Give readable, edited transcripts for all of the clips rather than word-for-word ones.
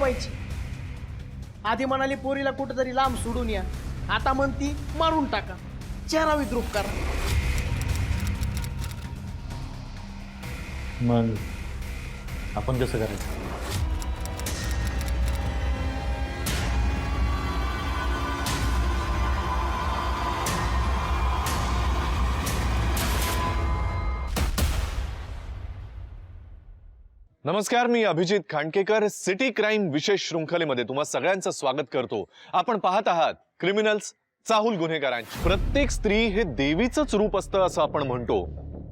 लावायची. आधी म्हणाली पोरीला कुठेतरी लांब सोडून या, आता म्हणती मारून टाका, चेहरा विद्रूप करा. मग आपण कसं करायचं? नमस्कार, मी अभिजित खांडकेकर. सिटी क्राईम विशेष शृंखलेमध्ये तुम्हा सगळ्यांचं स्वागत करतो. आपण पाहत आहात क्रिमिनल्स, चाहूल गुन्हेगारांची. प्रत्येक स्त्री हे देवीचंच रूप असतं असं आपण म्हणतो,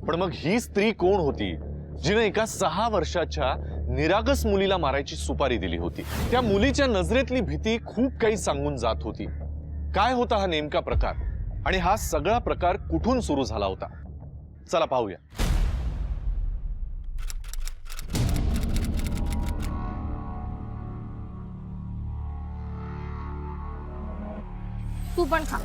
पण मग ही स्त्री कोण होती जिने एका 6 वर्षाच्या निरागस मुलीला मारायची सुपारी दिली होती? त्या मुलीच्या नजरेतली भीती खूप काही सांगून जात होती. काय होता हा नेमका प्रकार आणि हा सगळा प्रकार कुठून सुरू झाला होता? चला पाहूया. तू पण खा.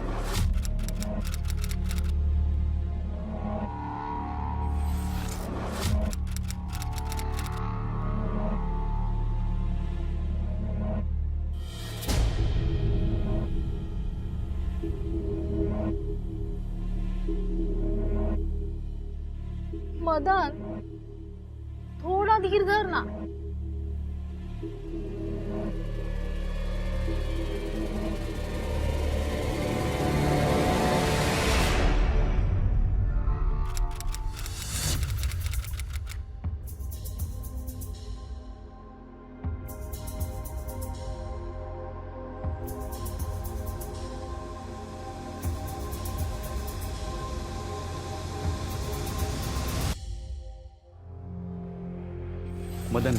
मदन, थोडा धीर धर ना. मदन,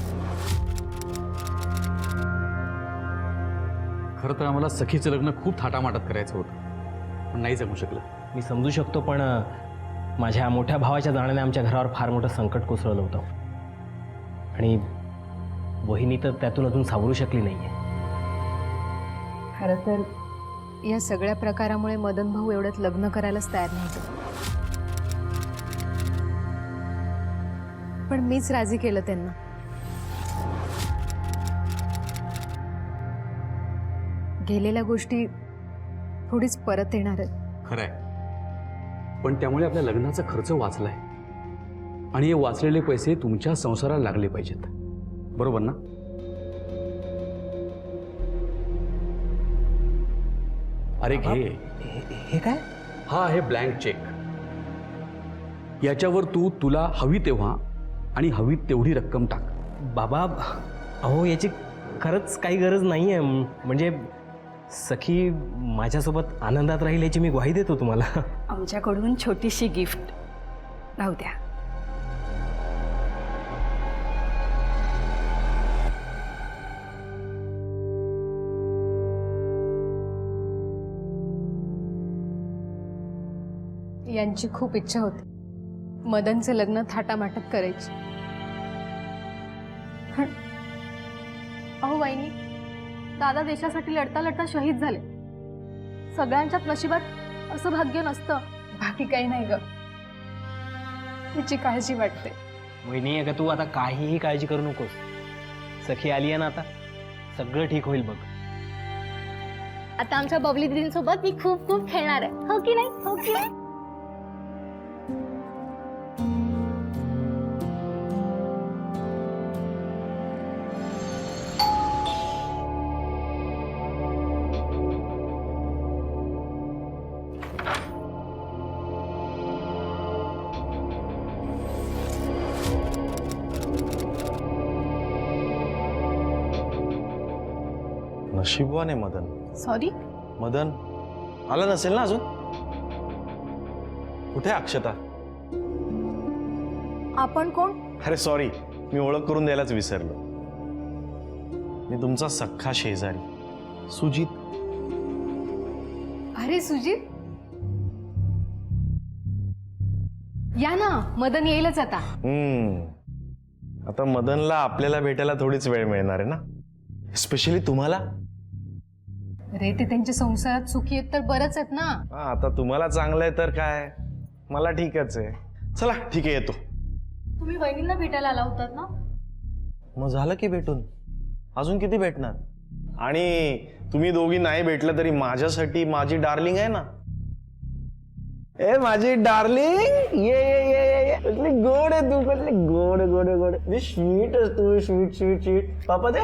खरं तर आम्हाला सखीचं लग्न खूप थाटामाटात करायचं होतं, पण नाही जमू शकलं. मी समजू शकतो, पण माझ्या मोठ्या भावाच्या जाण्याने आमच्या घरावर फार मोठं संकट कोसळलं होतं आणि वहिनी तर त्यातून अजून सावरू शकली नाहीये. खरं तर या सगळ्या प्रकारामुळे मदन भाऊ एवढ्यात लग्न करायलाच तयार नव्हते, पण मीच राजी केलं त्यांना. गेलेल्या गोष्टी थोडीच परत येणार आहेत. खरंय, पण त्यामुळे आपल्या लग्नाचा खर्च वाचलाय आणि हे वाचलेले पैसे तुमच्या संसाराला लागले पाहिजेत, बरोबर ना? अरे घे. हे काय? हा आहे ब्लँक चेक. याच्यावर तू तुला हवी तेव्हा आणि हवी तेवढी रक्कम टाक. बाबा, अहो याची खरंच काही गरज नाही आहे. म्हणजे सखी माझ्यासोबत आनंदात राहील याची मी ग्वाही देतो तुम्हाला. आमच्याकडून छोटीशी गिफ्ट राहू द्या. यांची खूप इच्छा होती मदनचं लग्न थाटामाटात करायची. अहो वहिनी, दादा देशासाठी लढता लढता शहीद झाले. सगळ्यांच्याच नशिबात असं भाग्य नसतं. बाकी काही नाही ग, तिची काळजी वाटते. वहिनी, अगं तू आता काहीही काळजी करू नकोस. सखी आली आहे ना, आता सगळं ठीक होईल बघ. आता आमच्या बबली दीदींसोबत मी खूप खूप खेळणार आहे. हो की नाही? हो की नाही? नशीबवान आहे मदन. सॉरी. मदन आला नसेल ना अजून? कुठे अक्षता? आपण कोण? अरे सॉरी, मी ओळख करून द्यायलाच विसरलो. मी तुमचा सख्खा शेजारी सुजित. अरे सुजित, या ना, मदन येईलच आता. आता मदनला आपल्याला भेटायला थोडीच वेळ मिळणार आहे ना, स्पेशली तुम्हाला. रे, ते त्यांच्या संसारात सुखी आहेत तर बरंच आहेत ना. आता तुम्हाला चांगलं आहे तर काय, मला ठीकच आहे. चला ठीक आहे, येतो. तुम्ही वहिनींना भेटायला आला होतात ना? मग झालं की भेटून. अजून किती भेटणार? आणि तुम्ही दोघी नाही भेटलं तरी माझ्यासाठी माझी डार्लिंग आहे ना. ए माझी डार्लिंग, ये ये ये ये ये. कसली गोड आहे तू, कसली गोड गोड गोड. स्वीट तू, स्वीट स्वीट स्वीट. पापा दे.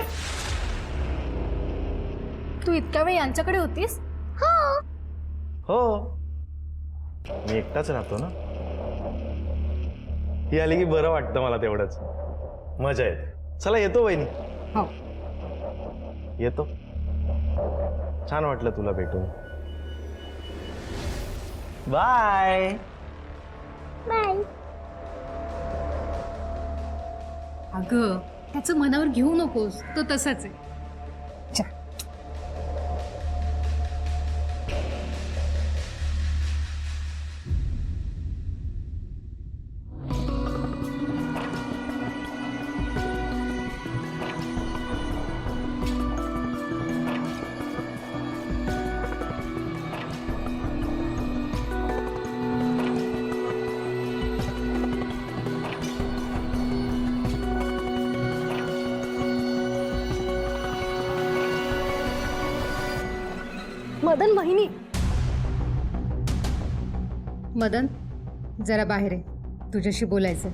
तू इतक्या वेळ यांच्याकडे होतीस? हो, मी एकटाच राहतो ना. ही आली की बरं वाटतं मला, तेवढंच मजा येते. चला येतो वहिनी. हो. येतो. छान वाटलं तुला भेटून. बाय. अगं त्याचं मनावर घेऊ नकोस, तो तसाच आहे. मदन, वहिनी. मदन जरा बाहेर आहे, तुझ्याशी बोलायचं.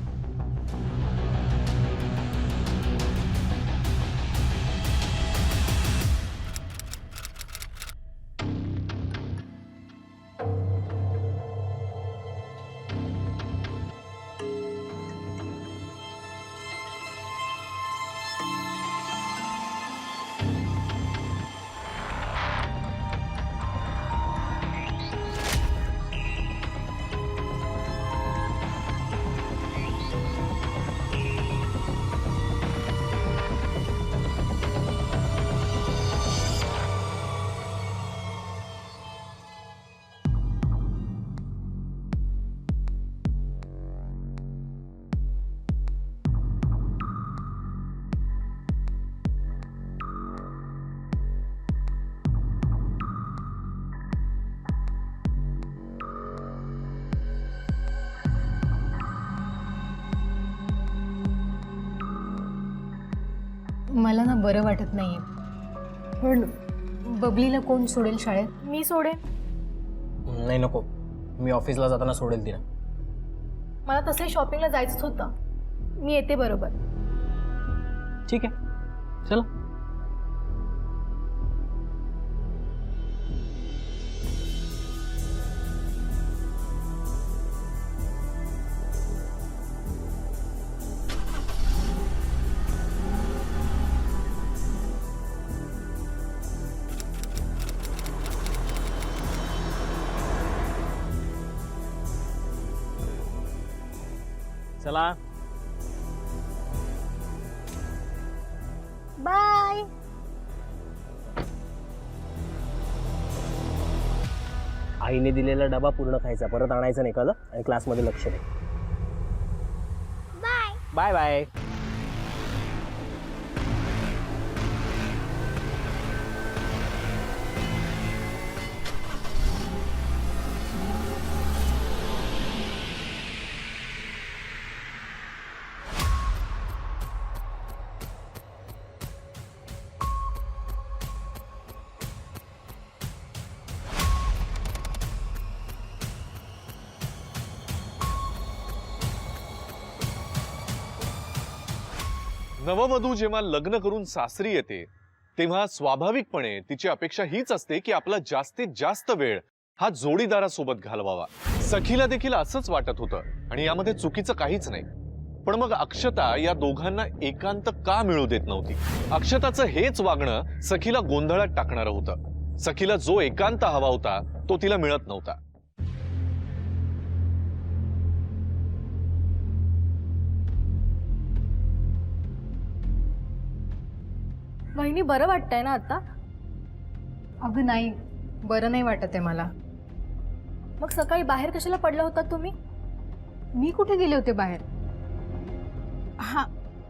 मला ना बरं वाटत नाहीये, पण बबलीला कोण सोडेल शाळेत? मी सोडेन. नाही नको, मी ऑफिसला जाताना सोडेल तिला. मला तसंही शॉपिंगला जायचंच होतं. मी येते बरोबर. ठीक आहे, चला. चला. बाय. आईने दिलेला डबा पूर्ण खायचा, परत आणायचं नाही, कळलं? आणि क्लासमध्ये लक्ष दे. Bye bye. नववधू जेव्हा लग्न करून सासरी येते तेव्हा स्वाभाविकपणे तिची अपेक्षा हीच असते की आपला जास्तीत जास्त वेळ हा जोडीदारासोबत घालवावा. सखीला देखील असंच वाटत होतं आणि यामध्ये चुकीचं काहीच नाही. पण मग अक्षता या दोघांना एकांत का मिळू देत नव्हती? अक्षताचं हेच वागणं सखीला गोंधळात टाकणारं होतं. सखीला जो एकांत हवा होता तो तिला मिळत नव्हता. वहिनी, बरं वाटतंय ना आता? अगं नाही, बरं नाही वाटत आहे मला. मग सकाळी बाहेर कशाला पडला होता तुम्ही? मी कुठे गेले होते बाहेर? हा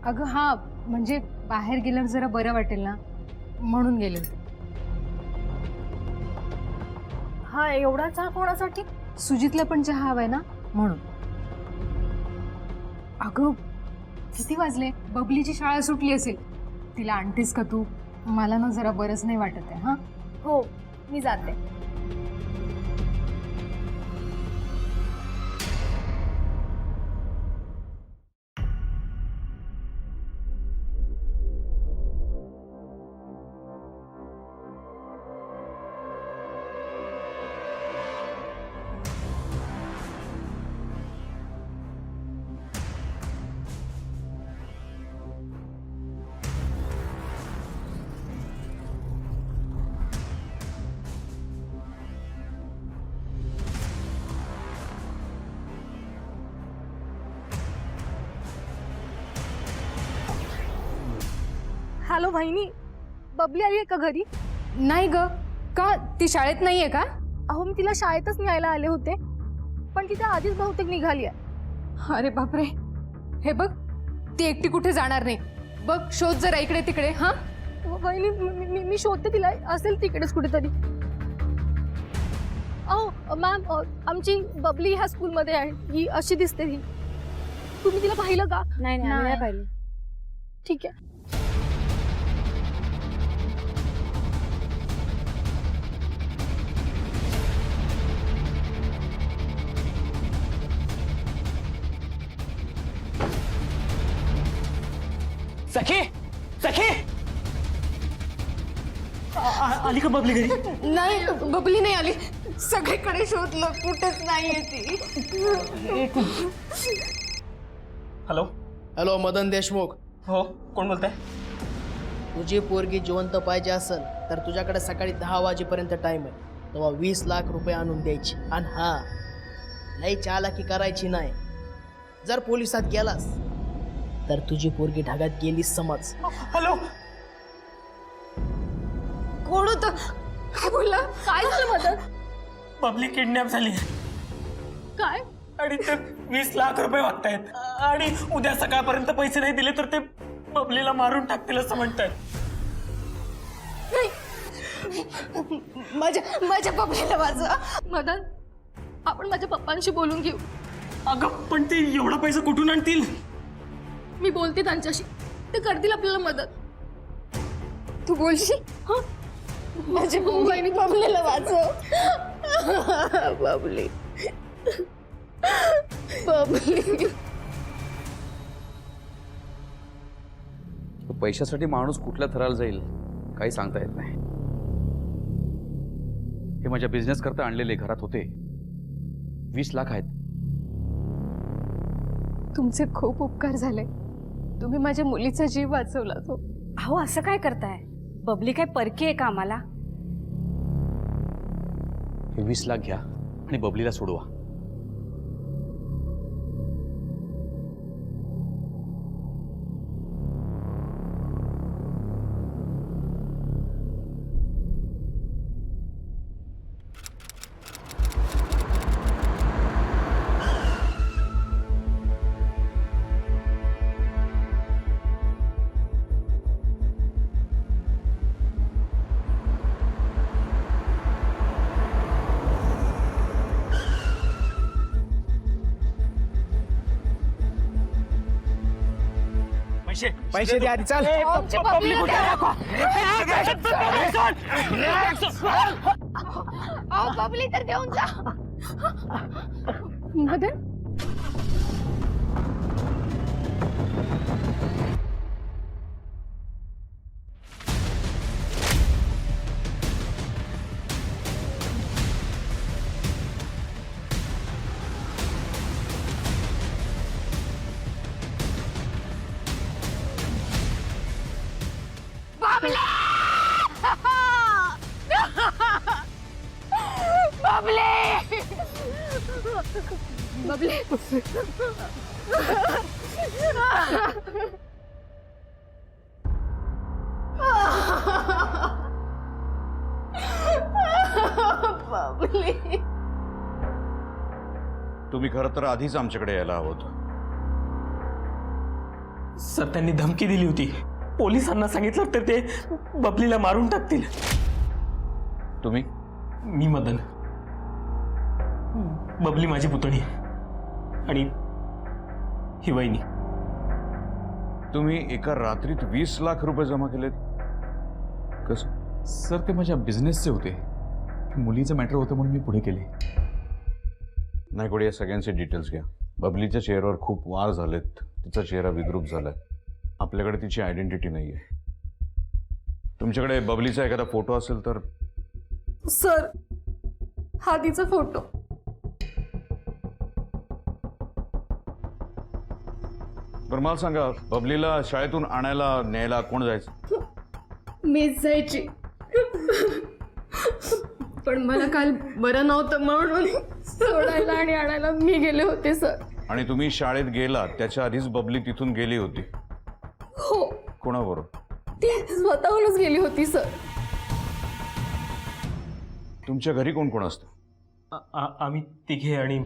अगं हा, म्हणजे बाहेर गेल्यावर जरा बरं वाटेल ना म्हणून गेले होते. हा, एवढा चहा कोणासाठी? सुजितला पण चहा हवाय ना म्हणून. अगं किती वाजले? बबलीची शाळा सुटली असेल, तिला आणतेस का तू? मला ना जरा बरंच नाही वाटत आहे. हां, हो, मी जाते. हॅलो बहिणी, बबली आली आहे का घरी? नाही ग. का ती शाळेत नाही आहे का? अहो, मी तिला शाळेतच न्यायला आले होते, पण ती त्या आधीच बहुतेक निघाली आहे. अरे बापरे. हे बघ, ती एकटी कुठे जाणार नाही. बघ, शोध जरा इकडे तिकडे. हां, बहिणी, मी शोधते तिला, असेल तिकडेच कुठेतरी. अहो मॅम, आमची बबली ह्या स्कूलमध्ये आहे. ही अशी दिसते. ही तुम्ही तिला पाहिलं का? नाही पाहिलं. ठीक आहे. सखी, सखी, आली का बबली घरी? नाही, बबली नाही आली. सगळीकडे शोधलं, कुठेच नाहीये ती. हॅलो. हॅलो, मदन देशमुख. हो, कोण बोलताय? तुझी पोरगी जिवंत पाहिजे असेल तर तुझ्याकडे सकाळी 10 वाजेपर्यंत टाइम आहे. तेव्हा 20 लाख रुपये आणून द्यायचे. आणि हा, लई चालाकी करायची नाही. जर पोलिसात गेलास तर तुझी पोरगी ढगात गेली समज. हॅलो. कोण होतं? काय बोलला? काय झालं मदत? बबली किडनॅप झाली काय? आणि ते 20 लाख रुपये मागतायत आणि उद्या सकाळपर्यंत पैसे नाही दिले तर ते बबलीला मारून टाकतील असं म्हणतायत. माझ्या बबलीला वाचवा. मदन, आपण माझ्या पप्पांशी बोलून घेऊ. अगं, पण ते एवढा पैसा कुठून आणतील? मी बोलते त्यांच्याशी, ते करतील आपल्याला मदत. तू बोलशील? हं? माझ्या बहिणी बबलीला वाचव. बबली, बबली. पैशासाठी माणूस कुठल्या थराला जाईल काही सांगता येत नाही. हे माझ्या बिझनेस करता आणलेले घरात होते. 20 लाख आहेत. तुमचे खूप उपकार झाले. तुम्ही माझ्या मुलीचा जीव वाचवला. तो अहो, असं काय करताय? बबली काय परकी आहे का आम्हाला? हे 20 लाख घ्या आणि बबलीला सोडवा. पैसे द्या आधी. चाल. बबली तर देऊन जा. मदन, बबली. तुम्ही खरं तर आधीच आमच्याकडे यायला हवं होतं. सर, त्यांनी धमकी दिली होती. पोलिसांना सांगितलं तर ते बबलीला मारून टाकतील. तुम्ही? मी मदन. बबली माझी पुतणी आणि ही वहिनी. तुम्ही एका रात्रीत 20 लाख रुपये जमा केलेत कसं? सर ते माझ्या बिझनेसचे होते. मुलीचं मॅटर होतं म्हणून मी पुढे केले. नायकोडे, या सगळ्यांचे डिटेल्स घ्या. बबलीच्या चेहऱ्यावर खूप वार झालेत, तिचा चेहरा विद्रूप झालाय, आपल्याकडे तिची आयडेंटिटी नाही आहे. तुमच्याकडे बबलीचा एखादा फोटो असेल तर? सर, हा तिचा फोटो. बरं मला सांगा, बबलीला शाळेतून आणायला न्यायला कोण जायचं? मीच जायची, पण मला काल बरं नव्हतं म्हणून सोडायला आणि आणायला मी गेले होते सर. आणि तुम्ही शाळेत गेला त्याच्या आधीच बबली तिथून गेली होती? हो, कोणाबरोबर? ती स्वतःहूनच गेली होती सर. तुमच्या घरी कोण कोण असतं? आम्ही तिघे आणि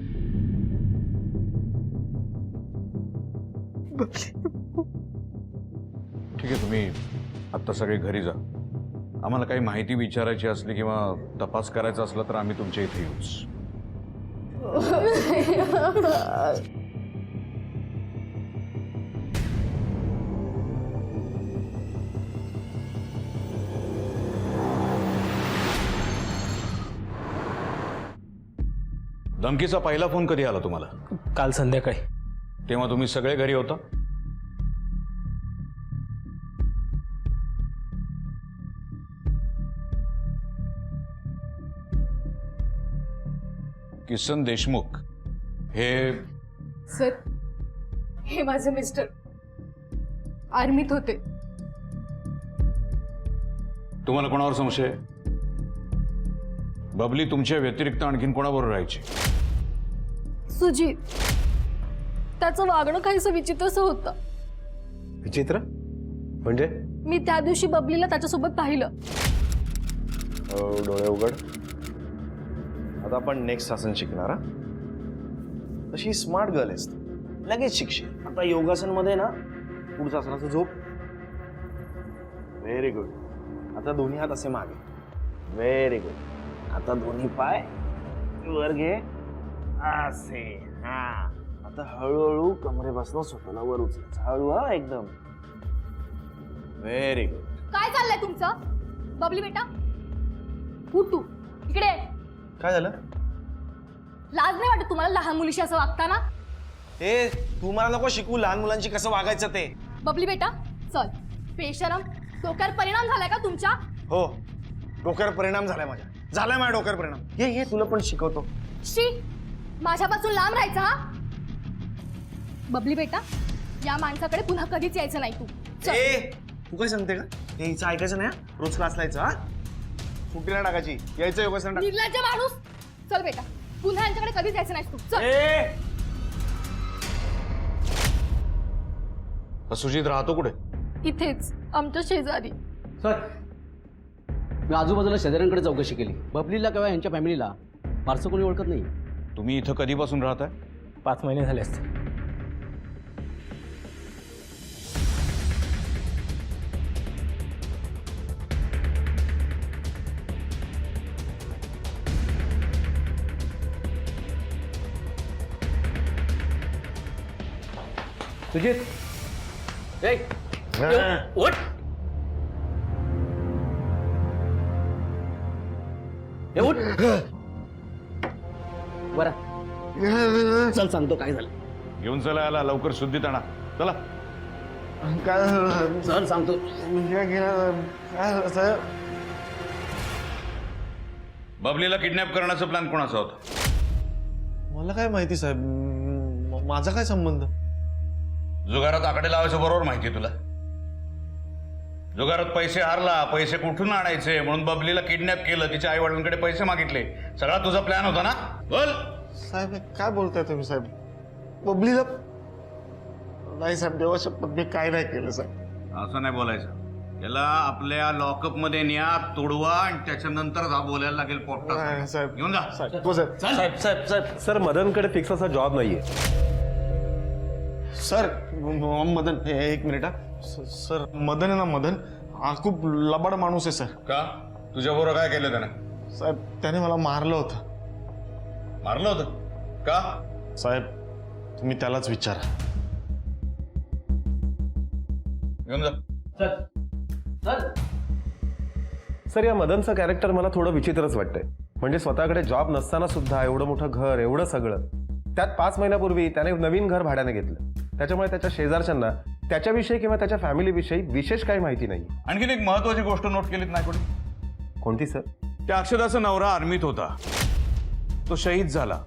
ठीक आहे, तुम्ही आत्ता सगळे घरी जा. आम्हाला काही माहिती विचारायची असली किंवा तपास करायचा असला तर आम्ही तुमच्या इथे येऊच. धमकीचा पहिला फोन कधी आला तुम्हाला? काल संध्याकाळी. तेव्हा तुम्ही सगळे घरी होता? किसन देशमुख हे सर, हे माझे मिस्टर आर्मीत होते. तुम्हाला कोणावर संशय आहे? बबली तुमच्या व्यतिरिक्त आणखीन कोणाबरोबर राहायची? सुजित, त्याचं वागणं काहीसं विचित्रच होतं. विचित्र म्हणजे? मी त्या दिवशी बबलीला त्याच्यासोबत पाहिलं. डोळे उघड. आता आपण नेक्स्ट आसन शिकणार. हा, तशी स्मार्ट गर्ल आहेस तू, लगेच शिकशील. आता योगासन मध्ये ना पुढचं आसनाचं झोप. Very good. आता दोन्ही हात असे मागे. Very good. आता दोन्ही पाय वर घे असे. हा, आता हळूहळू कमरेपासून स्वतःला वर उचलायचं. हळू, हा एकदम. Very good. काय चाललंय तुमचं? बबली बेटा, उठ तू, इकडे ये. काय झालं? लाज नाही वाटत तुम्हाला लहान मुलीशी असं वागताना? ए, तू मला नको शिकू लहान मुलांची कसं वागायचं ते. बबली बेटा, चल. बेशरम, डोक्यावर परिणाम झालाय का तुमच्या? हो, डोक्यावर परिणाम झालाय माझ्या. झालाय माझ्या डोक्यावर परिणाम. ये तुला पण शिकवतो. शी, माझ्यापासून लांब राहायचं हा. बबली बेटा, या माणसाकडे पुन्हा कधीच यायचं नाही तू. चल. ए, तू काय सांगते का? हे हिचं ऐकायचं नाही. रोज क्लासला यायचं. हा, सुट्टीला टाकायची. यायचं योगासन. निर्लज्ज माणूस. चल बेटा, पुन्हा यांच्याकडे कधीच यायचं नाही तू. चल. सुजित राहतो कुठे? इथेच आमच्या शेजारी. सर, मी आजूबाजूला शेजाऱ्यांकडे चौकशी केली. बबलीला किंवा यांच्या फॅमिलीला फारसं कोणी ओळखत नाही. तुम्ही इथं कधीपासून राहताय? 5 महिने झाले असते. सुजित, उठ. उठ. बरं, चल सांगतो काय झालं. घेऊन चला याला लवकर शुद्धीत आणा. चला. काय झालं? चल सांगतो. बबलीला किडनॅप करण्याचा प्लॅन कोणाचा होता? मला काय माहिती साहेब, माझा काय संबंध? जुगारात आकडे लावायचं बरोबर माहिती आहे तुला. जुगारात पैसे हारला, पैसे कुठून आणायचे म्हणून बबलीला किडनॅप केलं, तिच्या आई वडिलांकडे पैसे मागितले. सगळा तुझा प्लॅन होता ना? बोल. साहेब काय बोलताय तुम्ही साहेब? बबलीला नाही साहेब, देवा शपथ मी काय नाही केलं साहेब. असं नाही बोलायचं. याला आपल्या लॉकअप मध्ये न्या, तोडवा आणि त्याच्यानंतर जा बोलायला लागेल पोपटा. नाही, साहेब. घेऊन जा. साहेब, हो साहेब. साहेब साहेब साहेब सर, मदनकडे फिक्स असा जॉब नाहीये. सर, मदन एक मिनिट. हा सर, मदन आहे ना, मदन हा खूप लबाड माणूस आहे सर. का? तुझ्या बरोबर काय केलं त्याने? साहेब, त्याने मला मारलं होतं. मारलं होतं का? साहेब, तुम्ही त्यालाच विचारा. घेऊन जा. सर या मदनचं कॅरेक्टर मला थोडं विचित्रच वाटतंय. म्हणजे स्वतःकडे जॉब नसताना सुद्धा एवढं मोठं घर, एवढं सगळं, त्यात 5 महिन्यापूर्वी त्याने नवीन घर भाड्याने घेतलं. त्याच्यामुळे त्याच्या शेजारच्यांना त्याच्याविषयी किंवा त्याच्या फॅमिलीविषयी विशेष काही माहिती नाही. आणखीन एक महत्वाची गोष्ट नोट केलीत नाही कोणी? कोणती सर? त्या अक्षदाचा नवरा आर्मीत होता, तो शहीद झाला.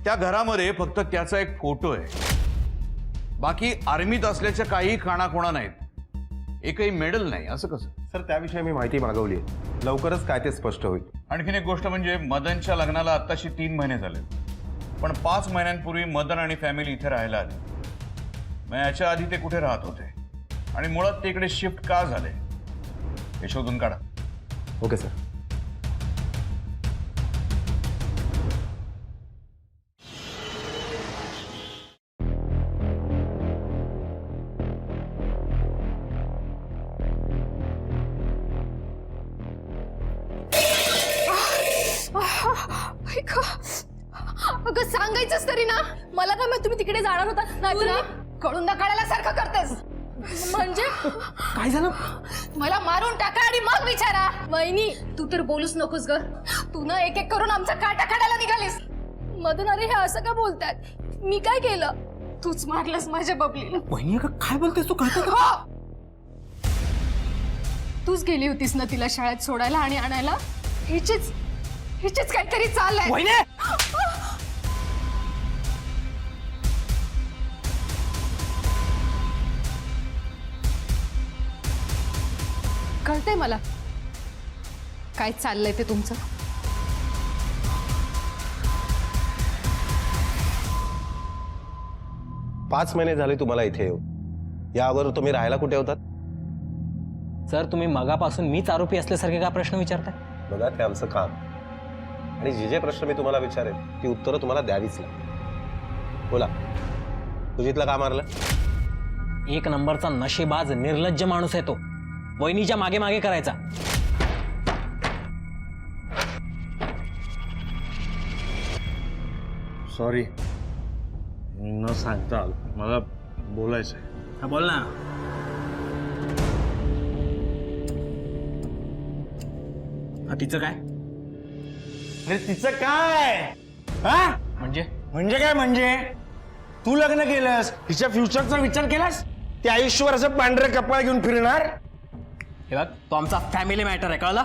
त्या घरामध्ये फक्त त्याचा एक फोटो आहे. बाकी आर्मीत असल्याच्या काही खाणाखुणा नाहीत, एकही मेडल नाही. असं कसं? सर त्याविषयी मी माहिती मागवली आहे, लवकरच काय ते स्पष्ट होईल. आणखीन एक गोष्ट म्हणजे मदनच्या लग्नाला आत्ताशी 3 महिने झाले, पण 5 महिन्यांपूर्वी मदन आणि फॅमिली इथे राहायला आली. मग याच्या आधी ते कुठे राहत होते आणि मुळात ते इकडे शिफ्ट का झाले हे शोधून काढा. Okay sir. अगं सांगायचंच तरी ना, मला काय माहित तुम्ही तिकडे जाणार होता. नाही ना कळून ना काढायला करतेस. म्हणजे काय झालं? मला मारून टाका आणि मग विचारा. वहिनी तू तर बोलूच नकोस ग. तू ना एक एक करून आमचा काटा काढायला निघालीस. मदन अरे हे असं का बोलतात? मी काय केलं? तूच मारलंस माझ्या बबलीला. वहिनी काय बोलतेस तू? कळतं का? हो. तूच गेली होतीस ना तिला शाळेत सोडायला आणि आणायला. हिचीच काहीतरी चाललंय. वहिनी कळतंय मला काय चाललंय ते तुमचं. पाच महिने झाले तुम्हाला इथे येऊ. या अगोदर तुम्ही राहायला कुठे होतात? सर तुम्ही मगापासून मीच आरोपी असल्यासारखे का प्रश्न विचारताय? बघा ते आमचं काम, आणि जे प्रश्न मी तुम्हाला विचारेल ती उत्तरं तुम्हाला द्यावीच लागतील. बोला, तुझीतलं का मारलं? 1 नंबरचा नशेबाज निर्लज्ज माणूस आहे तो. वहिनीच्या मागे मागे करायचा. सॉरी, न सांगता मला बोलायचंय. हा बोल ना. तिचं काय? तिचं काय? हा म्हणजे म्हणजे काय? म्हणजे तू लग्न केलंस, तिच्या फ्युचरचा विचार केलास? ते आयुष्यभर असं पांढरं कपाळ घेऊन फिरणार? हे बघ, तो आमचा फॅमिली मॅटर आहे, कळलं?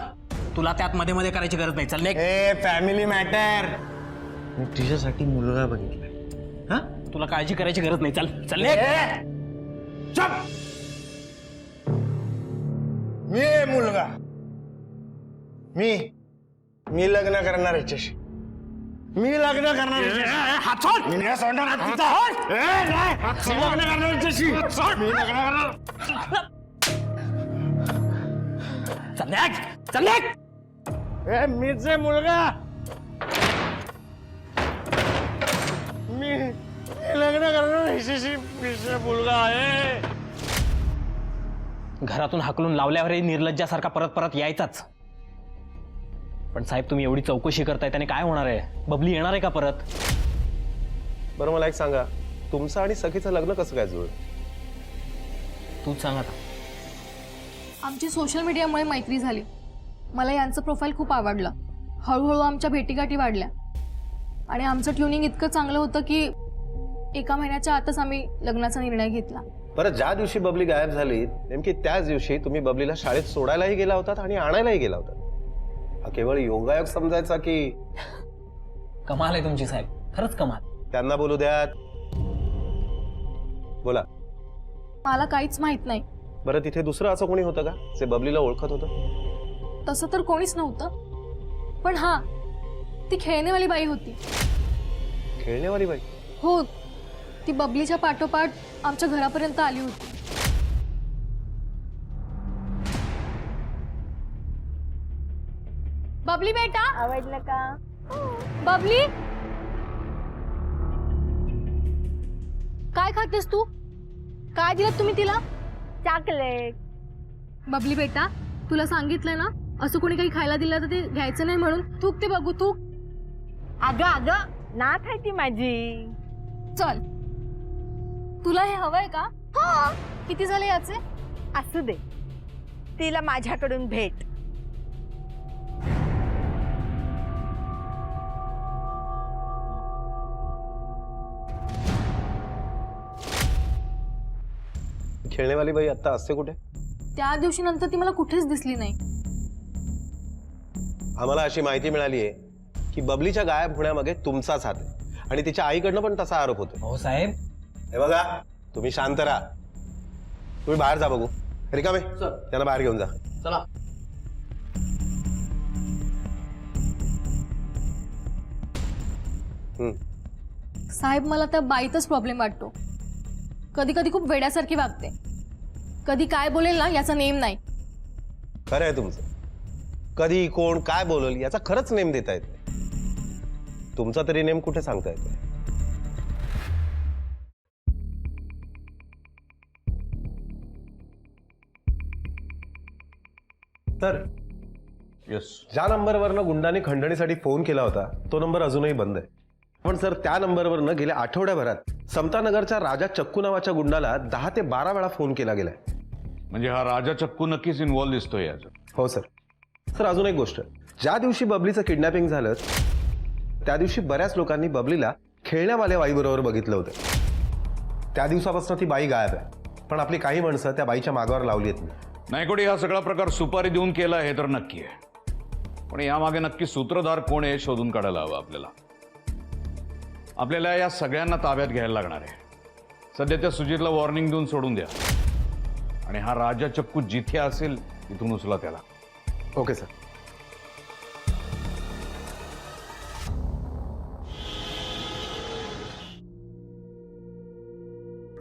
तुला त्यात मध्ये मध्ये करायची गरज नाही. चल ए फॅमिली मॅटर. मी तुझ्यासाठी मुलगा बघितलाय. हा, तुला काळजी करायची गरज नाही. चल चल. चुप. मी मुलगा, मी लग्न करणार याच्याशी. मी लग्न करणार याच्याशी. मी नाही सोडणार हात तिचा. मी लग्न करणार याच्याशी. मी लग्न करणार. चल. मीच आहे मुलगा. मी लग्न करणार याच्याशी. मीच मुलगा आहे. घरातून हाकलून लावल्यावरही निर्लज्जासारखा परत परत यायचाच. पण साहेब तुम्ही एवढी चौकशी करताय, त्याने काय होणार आहे? बबली येणार आहे का परत? बरं मला एक सांगा, तुमचं आणि सखीचं लग्न कसं काय जुळलं? तूच सांग आता. आमची सोशल मीडियामुळे मैत्री झाली. मला यांचं प्रोफाईल खूप आवडलं. हळूहळू आमच्या भेटीगाठी वाढल्या आणि आमचं ट्युनिंग इतकं चांगलं होतं की 1 महिन्याच्या आतच आम्ही लग्नाचा निर्णय घेतला. बरं, ज्या दिवशी बबली गायब झाली नेमकी त्याच दिवशी तुम्ही बबलीला शाळेत सोडायलाही गेला होतात आणि आणायलाही गेला होता. हा केवळ योगायोग समजायचा की? कमाल आहे तुमची साहेब, खरंच कमाल. त्यांना बोलू द्यात. बोला. मला काहीच माहित नाही. बरं, तिथे दुसरं असं कोणी होतं का जे बबलीला ओळखत होतं? तसं तर कोणीच नव्हतं. पण हा, ती खेळणेवाली बाई होती. खेळणेवाली बाई? हो, ती बबलीच्या पाठोपाठ आमच्या घरापर्यंत आली होती. बबली बेटा, आवडलं का? बबली, काय खातेस तू? काय दिलं तुम्ही तिला? चॉकलेट. बबली बेटा, तुला सांगितलं ना, असं कोणी काही खायला दिलं तर ते घ्यायचं नाही म्हणून. थूक ते बघू, थूक. अगं नाथ आहे ती माझी. चल, तुला हे हवंय का? हा. किती झाले याचे? असू दे, तिला माझ्याकडून भेट. खेळणेवाली बाई आता असते कुठे? त्या दिवशी नंतर ती मला कुठेच दिसली नाही. आम्हाला अशी माहिती मिळाली आहे की बबलीच्या गायब होण्यामागे तुमचाच हात आहे आणि तिच्या आईकडनं पण तसा आरोप होतो. हो साहेब. हे बघा, तुम्ही शांत राहा. तुम्ही बाहेर जा बघू. रिकामे त्यांना बाहेर घेऊन जा. चला. साहेब, मला त्या बाईतच प्रॉब्लेम वाटतो. कधी कधी खूप वेड्यासारखी वागते. कधी काय बोलेल ना याचा नेम नाही. खरं आहे तुमचं. कधी कोण काय बोलल याचा खरंच नेम देता येत नाही. तुमचा तरी नेम कुठे सांगता येत नाही. तर येस. ज्या नंबरवरनं गुंडांनी खंडणीसाठी फोन केला होता तो नंबर अजूनही बंद आहे. पण सर, त्या नंबरवरनं गेल्या आठवड्याभरात समतानगरच्या राजा चक्कू नावाच्या गुंडाला 10 ते 12 वेळा फोन केला गेलाय. म्हणजे हा राजा चक्कू नक्कीच इन्व्हॉल्व दिसतोय याच्यात. हो सर. सर, अजून एक गोष्ट, ज्या दिवशी बबलीचं किडनॅपिंग झालं त्या दिवशी बऱ्याच लोकांनी बबलीला खेळण्यावाल्या बाईबरोबर बघितलं होतं. त्या दिवसापासून ती बाई गायब आहे. पण आपली काही माणसं त्या बाईच्या मागावर लावली आहेत. नायकोडी हा सगळा प्रकार सुपारी देऊन केला हे तर नक्की आहे. पण यामागे नक्की सूत्रधार कोण आहे शोधून काढायला हवं आपल्याला. आपल्याला या सगळ्यांना ताब्यात घ्यायला लागणार आहे. सध्या त्या सुजितला वॉर्निंग देऊन सोडून द्या आणि हा राजा चक्कू जिथे असेल तिथून उचला त्याला. Okay sir.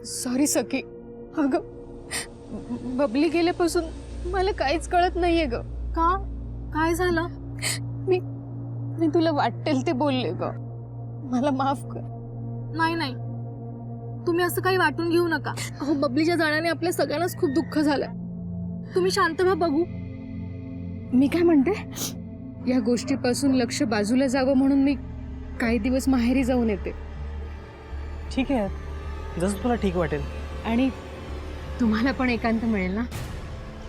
सॉरी सखी. अगं, बबली गेल्यापासून मला काहीच कळत नाहीये ग. का? काय झालं? मी तुला वाटेल ते बोलले ग. मला माफ कर. नाही नाही, तुम्ही असं काही वाटून घेऊ नका. अहो, बबलीच्या जाण्याने आपल्या सगळ्यांनाच खूप दुःख झालं. तुम्ही शांत व्हा बघू. मी काय म्हणते, या गोष्टीपासून लक्ष बाजूला जावं म्हणून मी काही दिवस माहेरी जाऊन येते. ठीक आहे, जसं तुला ठीक वाटेल. आणि तुम्हाला पण एकांत मिळेल ना.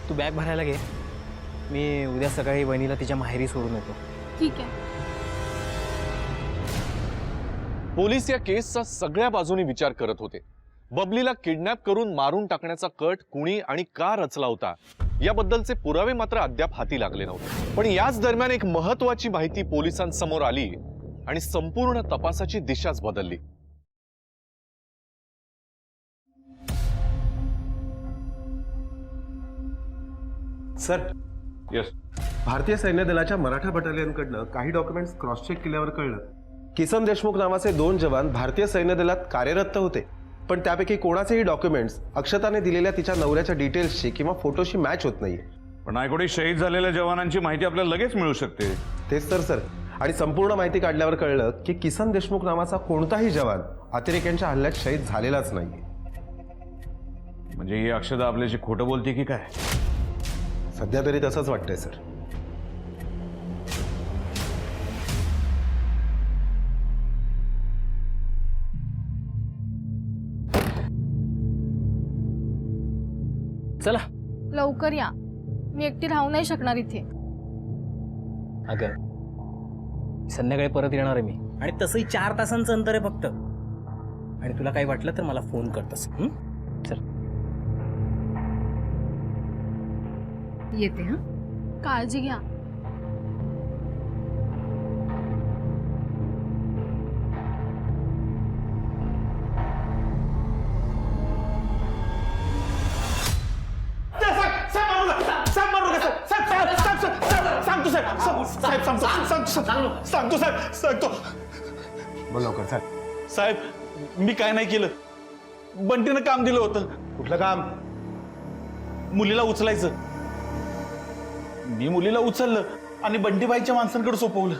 तू बॅग भरायला घे. मी उद्या सकाळी वहिनीला तिच्या माहेरी सोडून येतो. ठीक आहे. पोलीस या केसचा सगळ्या बाजूनी विचार करत होते. बबलीला किडनॅप करून मारून टाकण्याचा कट कुणी आणि का रचला होता याबद्दलचे पुरावे मात्र अद्याप हाती लागले नव्हते. पण याच दरम्यान एक महत्वाची माहिती पोलिसांसमोर आली आणि संपूर्ण तपासाची दिशाच बदलली. Sir, yes. भारतीय सैन्य दलाच्या मराठा बटालियनकडनं काही डॉक्युमेंट्स क्रॉस चेक केल्यावर कळलं किसन देशमुख नावाचे 2 जवान भारतीय सैन्य दलात कार्यरत होते. पण त्यापैकी कोणाचेही डॉक्युमेंट्स अक्षताने दिलेल्या तिच्या नवऱ्याच्या डिटेल्सशी किंवा फोटोशी मॅच होत नाहीये. पण नायकोडी, शहीद झालेल्या जवानांची माहिती आपल्याला लगेच मिळू शकते. तेच तर सर. आणि संपूर्ण माहिती काढल्यावर कळलं की किसन देशमुख नावाचा कोणताही जवान अतिरेक्यांच्या हल्ल्यात शहीद झालेलाच नाहीये. म्हणजे ही अक्षता आपल्याशी खोटं बोलते की काय? सध्या तरी तसंच वाटतंय सर. चला. लवकर या, मी एकटी राहू नाही शकणार इथे. अगं, संध्याकाळी परत येणार आहे मी. आणि तसंही 4 तासांचं अंतर आहे फक्त. आणि तुला काही वाटलं तर मला फोन करतस. चल. येते. हा, काळजी घ्या. सांगतो. बोल लवकर सर. साहेब, मी काय नाही केलं. बंटीनं काम दिलं होतं. कुठलं काम? मुलीला उचलायचं. मी मुलीला उचललं आणि बंटीबाईच्या माणसांकडे सोपवलं.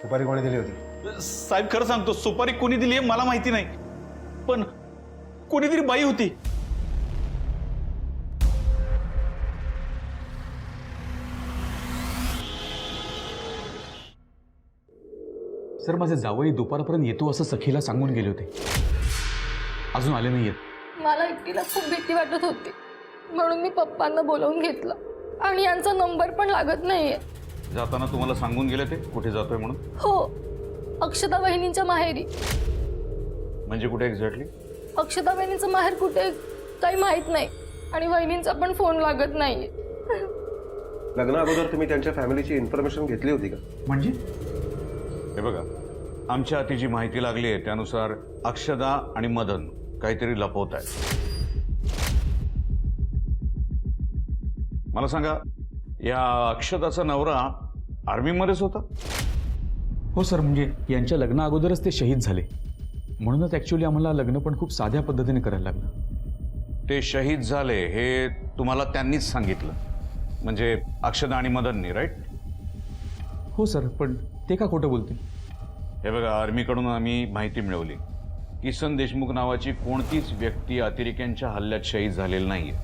सुपारी कोणी दिली होती? साहेब, खरं सांगतो, सुपारी कोणी दिली मला माहिती नाही, पण कोणीतरी बाई होती. सर, माझे जावई दुपारपर्यंत येतो असं सखीला सांगून गेले होते. अजून आले नाहीयेत. मला एकटीला खूप भीती वाटत होती. म्हणून मी पप्पांना बोलावून घेतलं आणि यांचा नंबर पण लागत नाहीये. जाताना तुम्हाला सांगून गेले ते कुठे जातोय म्हणून? हो, अक्षता वहिनींच्या माहेरी. म्हणजे कुठे एक्झॅक्टली? अक्षता वहिनींचं माहेर कुठे काही माहित नाही आणि वहिनींचा पण फोन लागत नाहीये. लग्ना अगोदर तुम्ही त्यांच्या फॅमिलीची इन्फॉर्मेशन घेतली होती का? म्हणजे हे बघा, आमच्या हाती जी माहिती लागली आहे त्यानुसार अक्षदा आणि मदन काहीतरी लपवत आहेत. मला सांगा, या अक्षदाचा नवरा आर्मीमध्येच होता? हो सर, म्हणजे यांच्या लग्ना अगोदरच ते शहीद झाले. म्हणूनच ॲक्च्युली आम्हाला लग्न पण खूप साध्या पद्धतीने करायला लागलं. ते शहीद झाले हे तुम्हाला त्यांनीच सांगितलं, म्हणजे अक्षदा आणि मदननी, राईट? हो सर, पण ते का खोटं बोलते? हे बघा, आर्मीकडून आम्ही माहिती मिळवली. किसन देशमुख नावाची कोणतीच व्यक्ती अतिरेक्यांच्या हल्ल्यात शहीद झालेली नाहीये.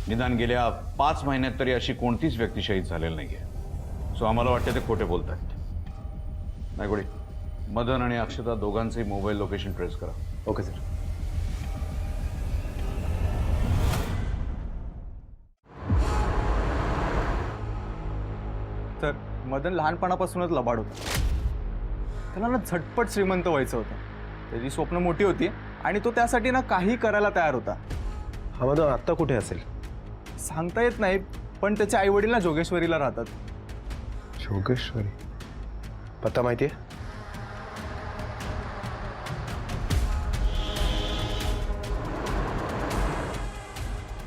निदान गेल्या 5 महिन्यात तरी अशी कोणतीच व्यक्ती शहीद झालेली नाहीये. सो आम्हाला वाटतं ते खोटे बोलतायत. नायगोडी, मदन आणि अक्षता दोघांचे मोबाईल लोकेशन ट्रेस करा. Okay sir. तर मदन लहानपणापासूनच लबाड होता. त्याला ना झटपट श्रीमंत व्हायचं होतं. त्याची स्वप्न मोठी होती आणि तो त्यासाठी ना काही करायला तयार होता. हा मदन आत्ता कुठे असेल? सांगता येत नाही, पण त्याचे आई वडील ना जोगेश्वरीला राहतात. जोगेश्वरी? पत्ता माहिती आहे?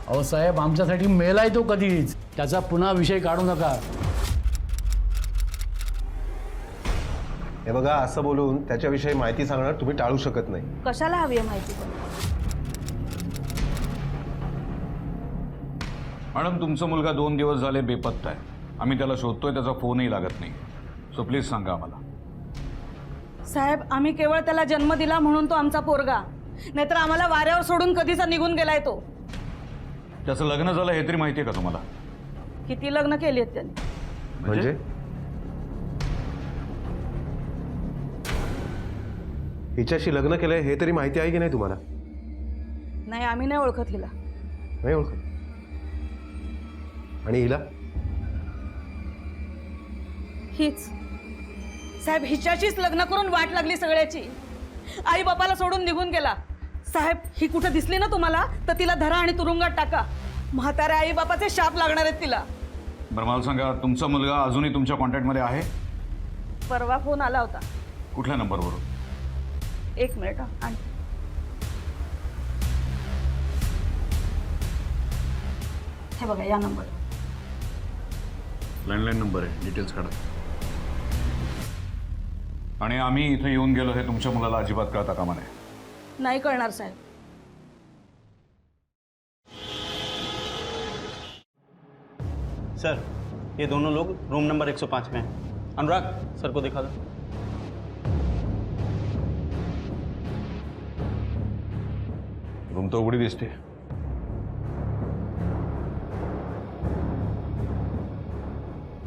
अहो साहेब, आमच्यासाठी मेलाय तो कधीच. त्याचा पुन्हा विषय काढू नका. हे बघा, असं बोलून त्याच्याविषयी माहिती सांगणार तुम्ही टाळू शकत नाही. कशाला हवी आहे माहिती पण? मॅडम, तुमचा मुलगा 2 दिवस झाले बेपत्ता आहे. आम्ही त्याला शोधतोय, त्याचा फोनही लागत नाही. सो प्लीज सांगा आम्हाला. साहेब, आम्ही केवळ त्याला जन्म दिला म्हणून तो आमचा पोरगा, नाहीतर आम्हाला वाऱ्यावर सोडून कधीचा निघून गेलाय तो. त्याचं लग्न झालं हे तरी माहिती आहे का तुम्हाला? किती लग्न केली आहेत त्याने? म्हणजे हिच्याशी लग्न केलंय हे तरी माहिती आहे की नाही तुम्हाला? नाही, आम्ही नाही ओळखत हिला. नाही ओळखत? आणि हिला? हीच साहेब, हिच्याशीच लग्न करून वाट लागली सगळ्याची. आई बापाला सोडून निघून गेला. साहेब, ही कुठं दिसली ना तुम्हाला तर तिला धरा आणि तुरुंगात टाका. म्हाताऱ्या आई बापाचे शाप लागणार आहेत तिला. बरं, मला सांगा, तुमचा मुलगा अजूनही तुमच्या कॉन्टॅक्टमध्ये आहे? परवा फोन आला होता. कुठल्या नंबरवरून? 1 मिनिट. आणि हे बघा, या नंबर. लँडलाईन नंबर आहे, डिटेल्स काढा. आणि आम्ही इथे येऊन गेलो हे तुमच्या मुलाला अजिबात कळता कामा नये. नाही कळणार साहेब. सर, ये दोनों लोग रूम नंबर 105 में हैं. अनुराग, सर को दिखा दो. रूम तर उघडी दिसते.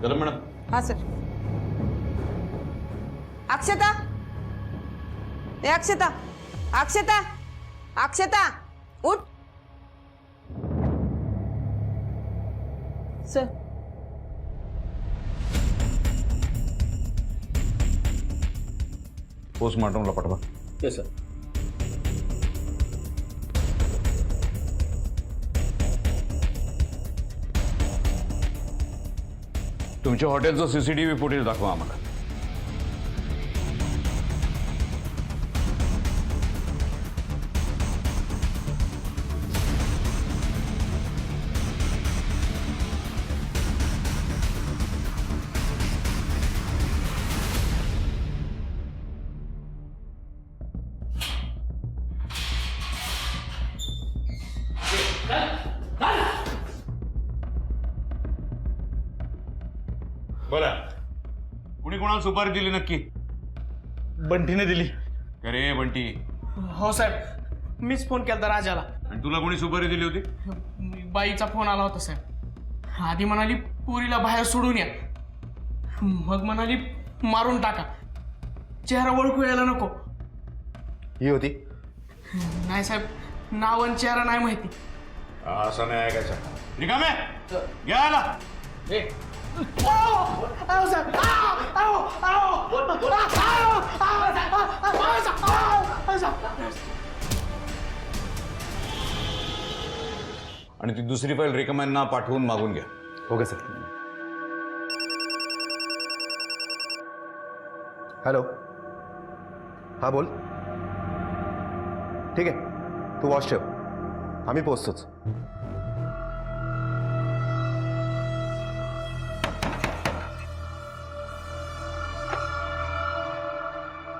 चला मॅडम. हाँ सर. अक्षता, ए अक्षता, अक्षता, अक्षता, उठ. सर, पोस्टमार्टमला पाठवा. Yes sir. तुमच्या हॉटेलचं CCTV फुटेज दाखवा आम्हाला. बोला, कुणी कोणाला सुपारी दिली नक्की? बंटीने दिली. अरे बंटी, हो साहेब, मीच फोन केला राजाला. आणि तुला कोणी सुपारी दिली होती? बाईचा फोन आला होता साहेब. आधी म्हणाली पुरीला बाहेर सोडून या, मग म्हणाली मारून टाका, चेहरा ओळखू यायला नको. ही होती? नाही साहेब, नाव आणि चेहरा नाही माहिती. असं नाही ऐकायचं. रिकामे घ्या आला. आणि ती दुसरी फाईल रिकमेंडना पाठवून मागून घ्या. Okay sir. हॅलो, हा बोल. ठीक आहे, तू वॉच ठेव, आम्ही पोचतोच.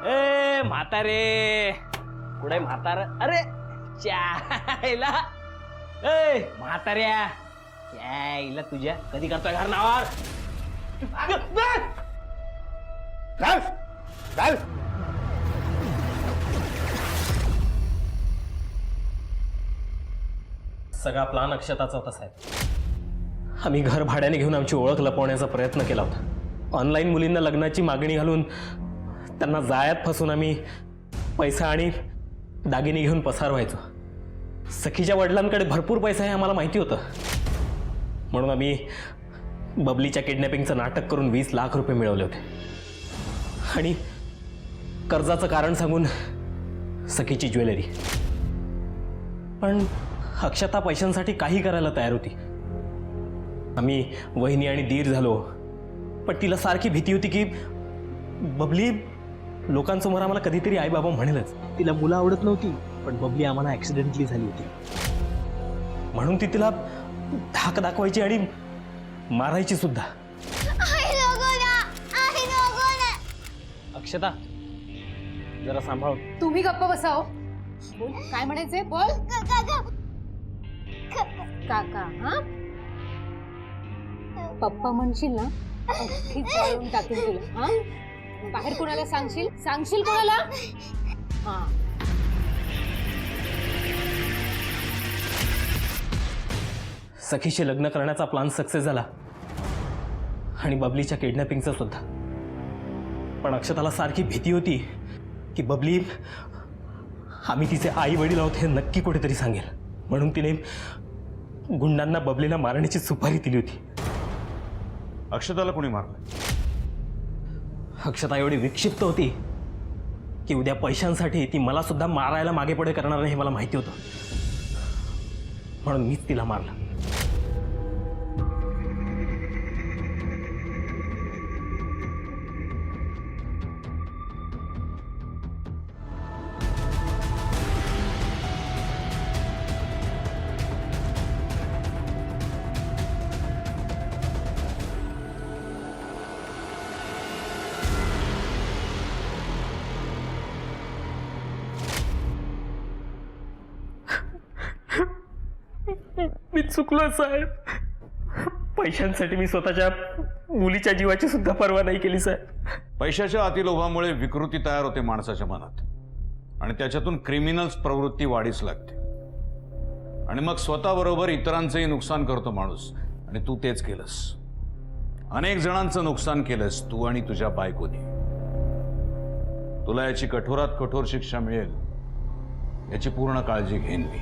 ए म्हातारे, कुठे म्हातार? अरे चायला, ए म्हाताऱ्या, चायला तुझ्या कधी करतोय घर नावार? सगळा प्लान अक्षताचा होता साहेब. आम्ही घर भाड्याने घेऊन आमची ओळख लपवण्याचा प्रयत्न केला होता. ऑनलाईन मुलींना लग्नाची मागणी घालून त्यांना जाळ्यात फसून आम्ही पैसा आणि दागिने घेऊन पसार व्हायचो. सखीच्या वडिलांकडे भरपूर पैसा आहे आम्हाला माहिती होतं, म्हणून आम्ही बबलीच्या किडनॅपिंगचं नाटक करून 20 लाख रुपये मिळवले होते. आणि कर्जाचं कारण सांगून सखीची ज्वेलरी. पण अक्षता पैशांसाठी काही करायला तयार होती. आम्ही वहिनी आणि दीर झालो, पण तिला सारखी भीती होती की बबली लोकांसमोर आम्हाला कधीतरी आई बाबा म्हणेलच. तिला मुलं आवडत नव्हती, पण बबली आम्हाला ऍक्सिडेंटली झाली होती, म्हणून ती तिला धाक दाखवायची आणि मारायची सुद्धा. अक्षता जरा सांभाळ. तुम्ही गप्प बसाव. बोल, काय म्हणायचंय? बोल. काका. हा, पप्पा म्हणशील ना, अख्खी जाळून टाकेल तुला. हा, बाहेर कोणाला सांगशील कोणाला? हा. सखीशी लग्न करण्याचा प्लान सक्सेस झाला आणि बबलीच्या किडनॅपिंगचा सुद्धा. पण अक्षताला सारखी भीती होती की बबली आम्ही तिचे आई वडील आहोत हे नक्की कुठेतरी सांगेल, म्हणून तिने गुंडांना बबलीला मारण्याची सुपारी दिली होती. अक्षताला कोणी मारलं? अक्षता एवढी विक्षिप्त होती की उद्या पैशांसाठी ती मला सुद्धा मारायला मागे पुढे करणार नाही हे मला माहिती होतं, म्हणून मीच तिला मारलं. मी चुकलो साहेब. पैशांसाठी मी स्वतःच्या मुलीच्या जीवाची सुद्धा पर्वा नाही केली साहेब. पैशाच्या अतिलोभामुळे विकृती तयार होते माणसाच्या मनात, आणि त्याच्यातून क्रिमिनल्स प्रवृत्ती वाढीस लागते, आणि मग स्वतःबरोबर इतरांचंही नुकसान करतो माणूस. आणि तू तेच केलंस. अनेक जणांचं नुकसान केलंस तू आणि तुझ्या बायकोनी. तुला याची कठोरात कठोर शिक्षा मिळेल याची पूर्ण काळजी घेईन मी.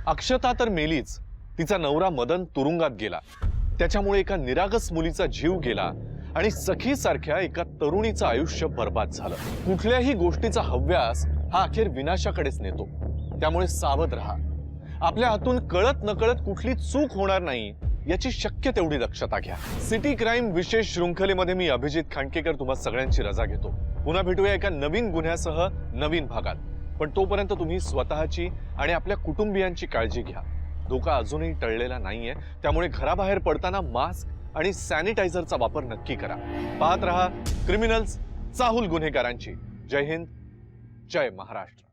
अक्षता तर मेलीच, तिचा नवरा मदन तुरुंगात गेला, त्याच्यामुळे एका निरागस मुलीचा जीव गेला आणि सखी सारख्या एका तरुणीचं आयुष्य बर्बाद झालं. कुठल्याही गोष्टीचा हव्यास हा अखेर विनाशाकडेच नेतो, त्यामुळे सावध राहा. आपल्या हातून कळत नकळत कुठली चूक होणार नाही याची शक्य तेवढी दक्षता घ्या. सिटी क्राईम विशेष शृंखलेमध्ये मी अभिजित खांडकेकर तुम्हा सगळ्यांची रजा घेतो. पुन्हा भेटूया एका नवीन गुन्ह्यासह नवीन भागात. पण तोपर्यंत तुम्ही स्वतःची आणि आपल्या कुटुंबियांची काळजी घ्या. धोका अजूनही टळलेला नाहीये, त्यामुळे घराबाहेर पडताना मास्क आणि सॅनिटायझरचा वापर नक्की करा. पाहत रहा क्रिमिनल्स, चाहूल गुन्हेगारांची. जय हिंद, जय महाराष्ट्र.